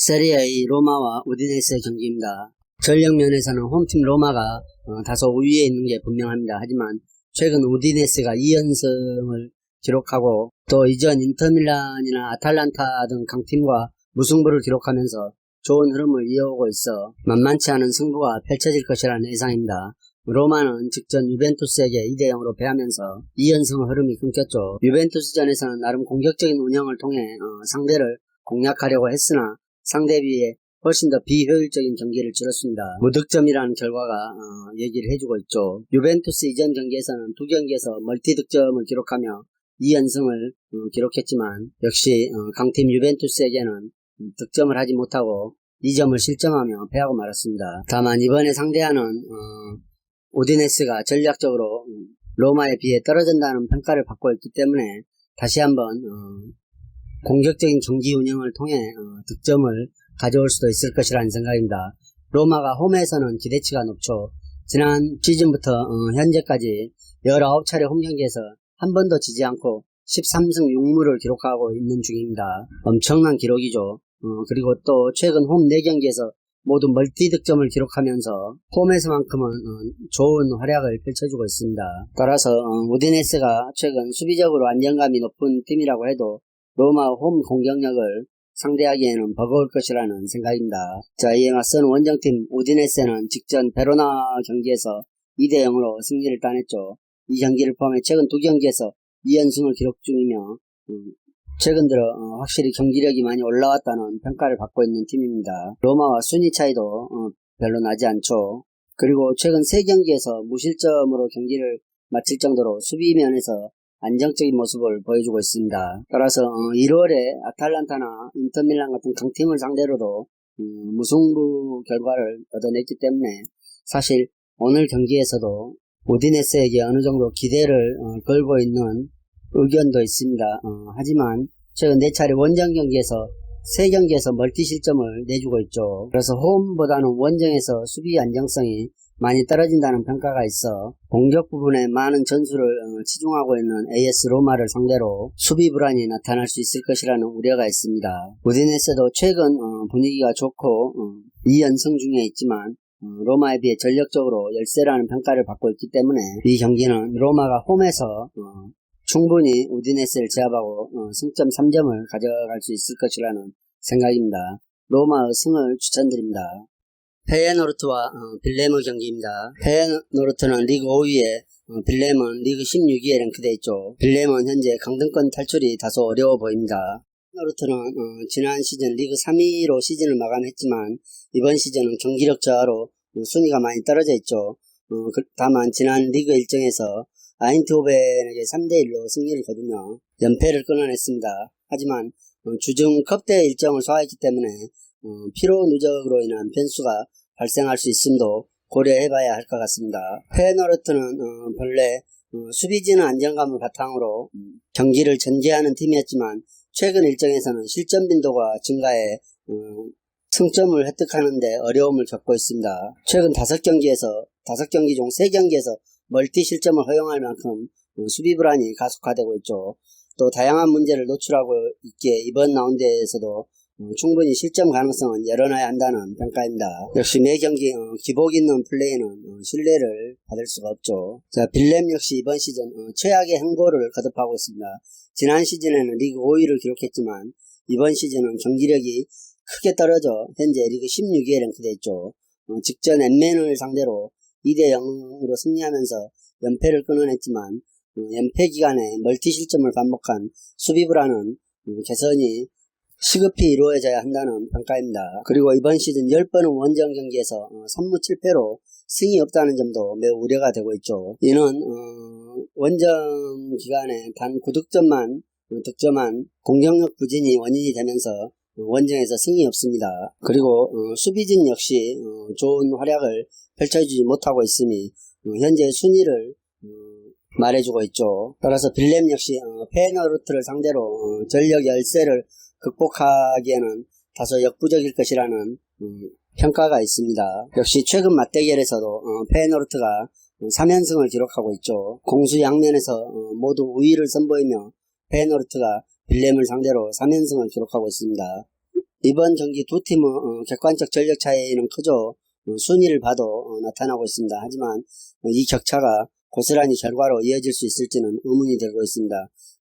세리에A 로마와 우디네스의 경기입니다. 전력 면에서는 홈팀 로마가 다소 우위에 있는 게 분명합니다. 하지만 최근 우디네스가 2연승을 기록하고 또 이전 인터밀란이나 아탈란타 등 강팀과 무승부를 기록하면서 좋은 흐름을 이어오고 있어 만만치 않은 승부가 펼쳐질 것이라는 예상입니다. 로마는 직전 유벤투스에게 2대0으로 패하면서 2연승 흐름이 끊겼죠. 유벤투스전에서는 나름 공격적인 운영을 통해 상대를 공략하려고 했으나 상대 비해 훨씬 더 비효율적인 경기를 치렀습니다. 무득점이라는 결과가 얘기를 해주고 있죠. 유벤투스 이전 경기에서는 두 경기에서 멀티득점을 기록하며 2연승을 기록했지만 역시 강팀 유벤투스에게는 득점을 하지 못하고 2점을 실점하며 패하고 말았습니다. 다만 이번에 상대하는 우디네스가 전략적으로 로마에 비해 떨어진다는 평가를 받고 있기 때문에 다시 한번 공격적인 경기 운영을 통해 득점을 가져올 수도 있을 것이라는 생각입니다. 로마가 홈에서는 기대치가 높죠. 지난 시즌부터 현재까지 19차례 홈 경기에서 한 번도 지지 않고 13승 6무를 기록하고 있는 중입니다. 엄청난 기록이죠. 그리고 또 최근 홈 4경기에서 모두 멀티 득점을 기록하면서 홈에서만큼은 좋은 활약을 펼쳐주고 있습니다. 따라서 우디네스가 최근 수비적으로 안정감이 높은 팀이라고 해도 로마 홈 공격력을 상대하기에는 버거울 것이라는 생각입니다. 자, 이에 맞서는 원정팀 우디네스는 직전 베로나 경기에서 2대0으로 승리를 따냈죠. 이 경기를 포함해 최근 두 경기에서 2연승을 기록 중이며 최근 들어 확실히 경기력이 많이 올라왔다는 평가를 받고 있는 팀입니다. 로마와 순위 차이도 별로 나지 않죠. 그리고 최근 3경기에서 무실점으로 경기를 마칠 정도로 수비면에서 안정적인 모습을 보여주고 있습니다. 따라서 1월에 아탈란타나 인터밀란 같은 강팀을 상대로도 무승부 결과를 얻어냈기 때문에 사실 오늘 경기에서도 우디네스에게 어느 정도 기대를 걸고 있는 의견도 있습니다. 하지만 최근 4차례 원정 경기에서 3경기에서 멀티 실점을 내주고 있죠. 그래서 홈보다는 원정에서 수비 안정성이 많이 떨어진다는 평가가 있어 공격 부분에 많은 전술을 치중하고 있는 AS 로마를 상대로 수비 불안이 나타날 수 있을 것이라는 우려가 있습니다. 우디네스도 최근 분위기가 좋고 2연승 중에 있지만 로마에 비해 전력적으로 열세라는 평가를 받고 있기 때문에 이 경기는 로마가 홈에서 충분히 우디네스를 제압하고 승점 3점을 가져갈 수 있을 것이라는 생각입니다. 로마의 승을 추천드립니다. 페예노르트와 빌렘의 경기입니다. 페예노르트는 리그 5위에 빌렘은 리그 16위에 랭크되어 있죠. 빌렘은 현재 강등권 탈출이 다소 어려워 보입니다. 페예노르트는 지난 시즌 리그 3위로 시즌을 마감했지만 이번 시즌은 경기력 저하로 순위가 많이 떨어져 있죠. 다만 지난 리그 일정에서 아인트호벤에게 3대1로 승리를 거두며 연패를 끊어냈습니다. 하지만 주중 컵대 일정을 소화했기 때문에 피로 누적으로 인한 변수가 발생할 수 있음도 고려해봐야 할 것 같습니다. 페예노르트는 본래 수비진의 안정감을 바탕으로 경기를 전개하는 팀이었지만 최근 일정에서는 실점 빈도가 증가해 승점을 획득하는 데 어려움을 겪고 있습니다. 최근 5경기 중 3경기에서 멀티 실점을 허용할 만큼 수비 불안이 가속화되고 있죠. 또 다양한 문제를 노출하고 있기에 이번 라운드에서도 충분히 실점 가능성은 열어놔야 한다는 평가입니다. 역시 매 경기 기복 있는 플레이는 신뢰를 받을 수가 없죠. 자, 빌렘 역시 이번 시즌 최악의 행보를 거듭하고 있습니다. 지난 시즌에는 리그 5위를 기록했지만 이번 시즌은 경기력이 크게 떨어져 현재 리그 16위에 랭크되어 있죠. 직전 엠맨을 상대로 2대0으로 승리하면서 연패를 끊어냈지만 연패 기간에 멀티 실점을 반복한 수비 불안은 개선이 시급히 이루어져야 한다는 평가입니다. 그리고 이번 시즌 10번의 원정 경기에서 3무 7패로 승이 없다는 점도 매우 우려가 되고 있죠. 이는 원정 기간에 단 9득점만 득점한 공격력 부진이 원인이 되면서 원정에서 승이 없습니다. 그리고 수비진 역시 좋은 활약을 펼쳐주지 못하고 있으니 현재 순위를 말해주고 있죠. 따라서 빌렘 역시 페예노르트를 상대로 전력 열세를 극복하기에는 다소 역부족일 것이라는 평가가 있습니다. 역시 최근 맞대결에서도 페예노르트가 3연승을 기록하고 있죠. 공수 양면에서 모두 우위를 선보이며 페예노르트가 빌렘을 상대로 3연승을 기록하고 있습니다. 이번 경기 두 팀의 객관적 전력 차이는 크죠. 순위를 봐도 나타나고 있습니다. 하지만 이 격차가 고스란히 결과로 이어질 수 있을지는 의문이 들고 있습니다.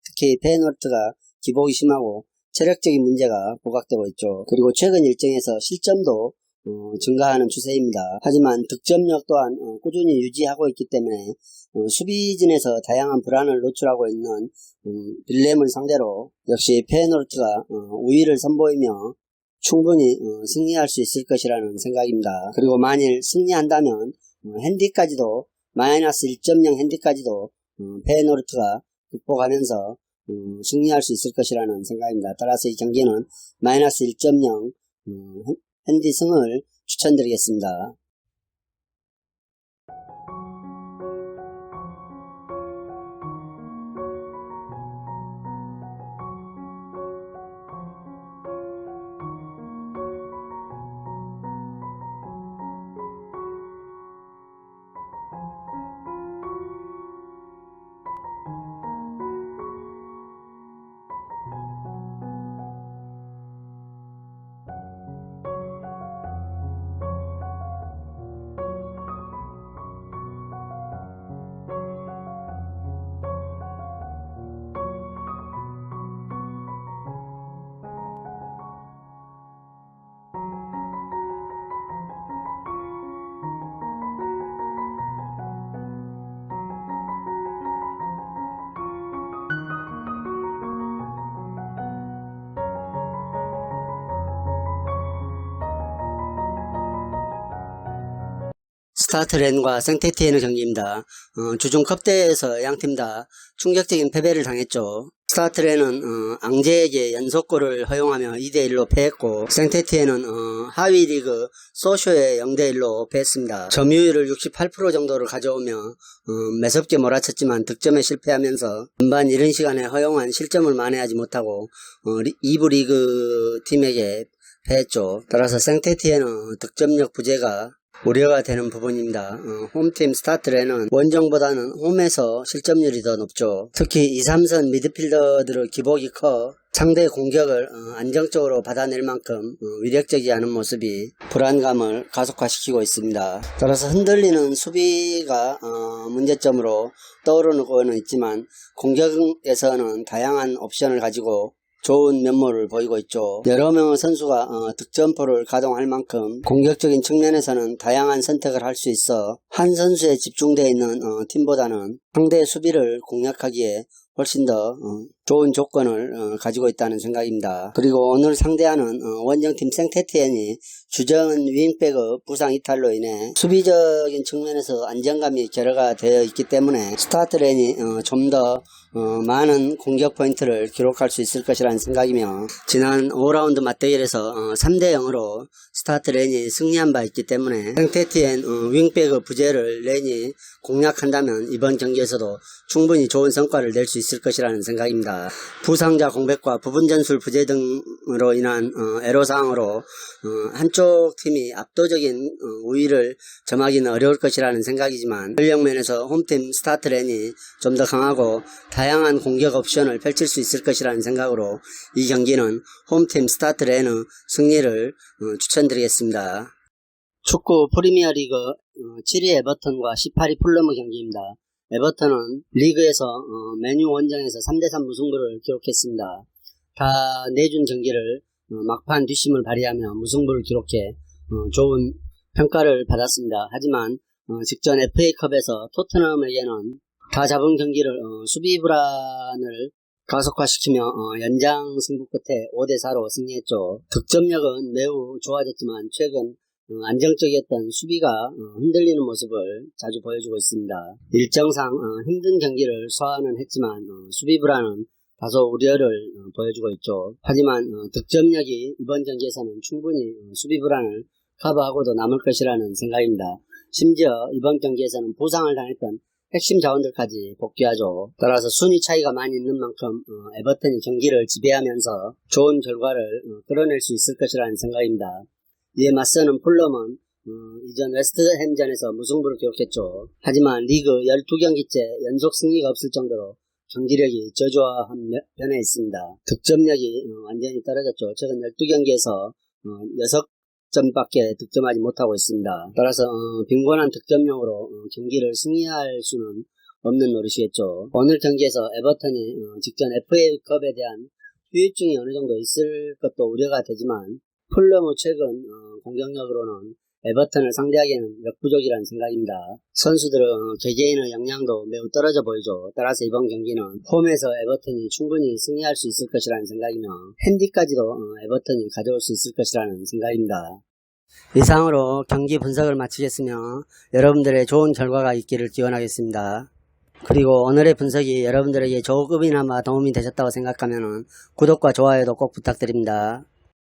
특히 페이노르트가 기복이 심하고 체력적인 문제가 부각되고 있죠. 그리고 최근 일정에서 실점도 증가하는 추세입니다. 하지만 득점력 또한 꾸준히 유지하고 있기 때문에 수비진에서 다양한 불안을 노출하고 있는 빌렘을 상대로 역시 페이노르트가 우위를 선보이며 충분히 승리할 수 있을 것이라는 생각입니다. 그리고 만일 승리한다면 핸디까지도 마이너스 1.0 핸디까지도 페이노르트가 극복하면서 승리할 수 있을 것이라는 생각입니다. 따라서 이 경기는 마이너스 1.0 핸디 승을 추천드리겠습니다. 스타트렌과 생테티엔의 경기입니다. 주중 컵대회에서 양팀 다 충격적인 패배를 당했죠. 스타트렌은 앙제에게 연속골을 허용하며 2대1로 패했고, 생테티엔은 하위 리그 소쇼에 0대1로 패했습니다. 점유율을 68% 정도를 가져오며 매섭게 몰아쳤지만 득점에 실패하면서 전반 이른 시간에 허용한 실점을 만회하지 못하고 2부 리그 팀에게 패했죠. 따라서 생테티엔은 득점력 부재가 우려가 되는 부분입니다. 홈팀 스타트렌은 원정보다는 홈에서 실점률이 더 높죠. 특히 2, 3선 미드필더들의 기복이 커 상대 공격을 안정적으로 받아낼 만큼 위력적이 않은 모습이 불안감을 가속화시키고 있습니다. 따라서 흔들리는 수비가 문제점으로 떠오르고는 있지만 공격에서는 다양한 옵션을 가지고 좋은 면모를 보이고 있죠. 여러 명의 선수가 득점포를 가동할 만큼 공격적인 측면에서는 다양한 선택을 할 수 있어 한 선수에 집중되어 있는 팀보다는 상대의 수비를 공략하기에 훨씬 더 좋은 조건을 가지고 있다는 생각입니다. 그리고 오늘 상대하는 원정팀 생테티엔이 주전 윙백의 부상 이탈로 인해 수비적인 측면에서 안정감이 결여가 되어 있기 때문에 스타트렌이 좀 더 많은 공격 포인트를 기록할 수 있을 것이라는 생각이며, 지난 5라운드 맞대결에서 3대0으로 스타트렌이 승리한 바 있기 때문에 생테티엔 윙백의 부재를 렌이 공략한다면 이번 경기에서도 충분히 좋은 성과를 낼 수 있을 것이라는 생각입니다. 부상자 공백과 부분 전술 부재 등으로 인한 애로사항으로 한쪽 팀이 압도적인 우위를 점하기는 어려울 것이라는 생각이지만, 전력면에서 홈팀 스타트렌이 좀 더 강하고 다양한 공격 옵션을 펼칠 수 있을 것이라는 생각으로 이 경기는 홈팀 스타트렌의 승리를 추천드리겠습니다. 축구 프리미어리그 7위 에버턴과 18위 풀럼의 경기입니다. 에버턴은 리그에서 맨유 원정에서 3대3 무승부를 기록했습니다. 다 내준 경기를 막판 뒷심을 발휘하며 무승부를 기록해 좋은 평가를 받았습니다. 하지만 직전 FA컵에서 토트넘에게는 다 잡은 경기를 수비 불안을 가속화시키며 연장 승부 끝에 5대4로 승리했죠. 득점력은 매우 좋아졌지만 최근 안정적이었던 수비가 흔들리는 모습을 자주 보여주고 있습니다. 일정상 힘든 경기를 소화는 했지만 수비 불안은 다소 우려를 보여주고 있죠. 하지만 득점력이 이번 경기에서는 충분히 수비 불안을 커버하고도 남을 것이라는 생각입니다. 심지어 이번 경기에서는 부상을 당했던 핵심 자원들까지 복귀하죠. 따라서 순위 차이가 많이 있는 만큼 에버턴이 경기를 지배하면서 좋은 결과를 끌어낼 수 있을 것이라는 생각입니다. 이에 맞서는 풀럼은 이전 웨스트햄전에서 무승부를 기록했죠. 하지만 리그 12경기째 연속 승리가 없을 정도로 경기력이 저조한 면에 있습니다. 득점력이 완전히 떨어졌죠. 최근 12경기에서 6점밖에 득점하지 못하고 있습니다. 따라서 빈곤한 득점력으로 경기를 승리할 수는 없는 노릇이겠죠. 오늘 경기에서 에버턴이 직전 FA컵에 대한 후유증이 어느 정도 있을 것도 우려가 되지만 풀럼의 최근 공격력으로는 에버턴을 상대하기에는 역부족이라는 생각입니다. 선수들은 개개인의 역량도 매우 떨어져 보이죠. 따라서 이번 경기는 홈에서 에버턴이 충분히 승리할 수 있을 것이라는 생각이며 핸디까지도 에버턴이 가져올 수 있을 것이라는 생각입니다. 이상으로 경기 분석을 마치겠으며 여러분들의 좋은 결과가 있기를 기원하겠습니다. 그리고 오늘의 분석이 여러분들에게 조금이나마 도움이 되셨다고 생각하면 구독과 좋아요도 꼭 부탁드립니다.